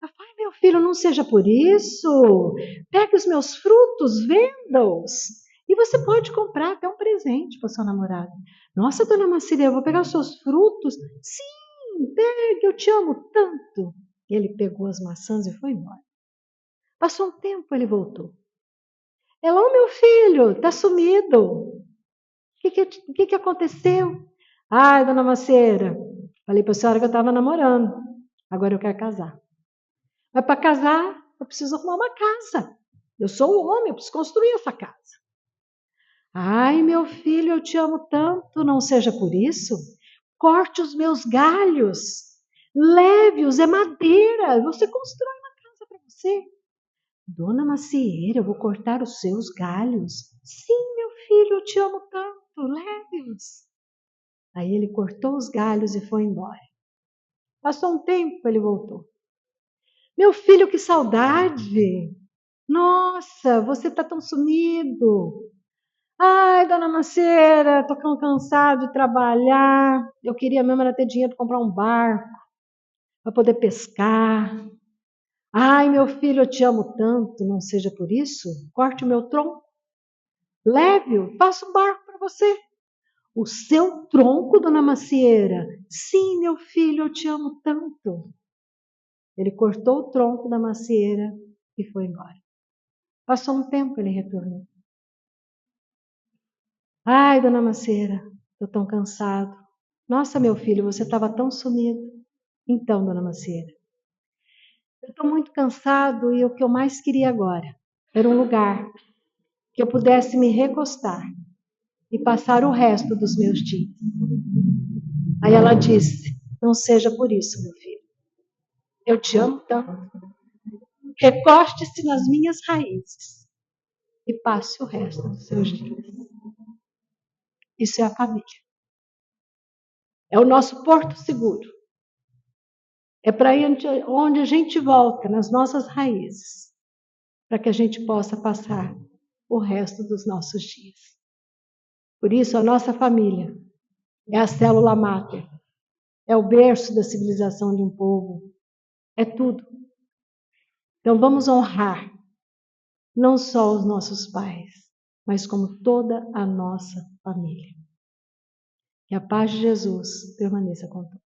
Speaker 1: Eu falei, meu filho, não seja por isso. Pegue os meus frutos, venda-os. E você pode comprar até um presente para sua namorada. Nossa, dona Macília, eu vou pegar os seus frutos? Sim, pegue, eu te amo tanto. Ele pegou as maçãs e foi embora. Passou um tempo, ele voltou. Ela, meu filho, tá sumido. O que aconteceu? Ai, dona Macieira, falei para a senhora que eu estava namorando. Agora eu quero casar. Mas para casar, eu preciso arrumar uma casa. Eu sou o homem, eu preciso construir essa casa. Ai, meu filho, eu te amo tanto, não seja por isso. Corte os meus galhos, leve-os, é madeira, você constrói uma casa para você. Dona Macieira, eu vou cortar os seus galhos. Sim, meu filho, eu te amo tanto, leve-os. Aí ele cortou os galhos e foi embora. Passou um tempo, ele voltou. Meu filho, que saudade! Nossa, você está tão sumido. Ai, dona Macieira, estou tão cansado de trabalhar. Eu queria mesmo era ter dinheiro para comprar um barco, para poder pescar. Ai, meu filho, eu te amo tanto, não seja por isso. Corte o meu tronco, leve-o, faça um barco para você. O seu tronco, dona Macieira? Sim, meu filho, eu te amo tanto. Ele cortou o tronco da macieira e foi embora. Passou um tempo, ele retornou. Ai, dona Macieira, estou tão cansado. Nossa, meu filho, você estava tão sumido. Então, dona Macieira, eu estou muito cansado e o que eu mais queria agora era um lugar que eu pudesse me recostar e passar o resto dos meus dias. Aí ela disse, não seja por isso, meu filho. Eu te amo tanto. Recoste-se nas minhas raízes e passe o resto dos seus dias. Isso é a família. É o nosso porto seguro. É para onde a gente volta, nas nossas raízes, para que a gente possa passar o resto dos nossos dias. Por isso, a nossa família é a célula máter, é o berço da civilização de um povo, é tudo. Então, vamos honrar não só os nossos pais, mas como toda a nossa família. Que a paz de Jesus permaneça com todos.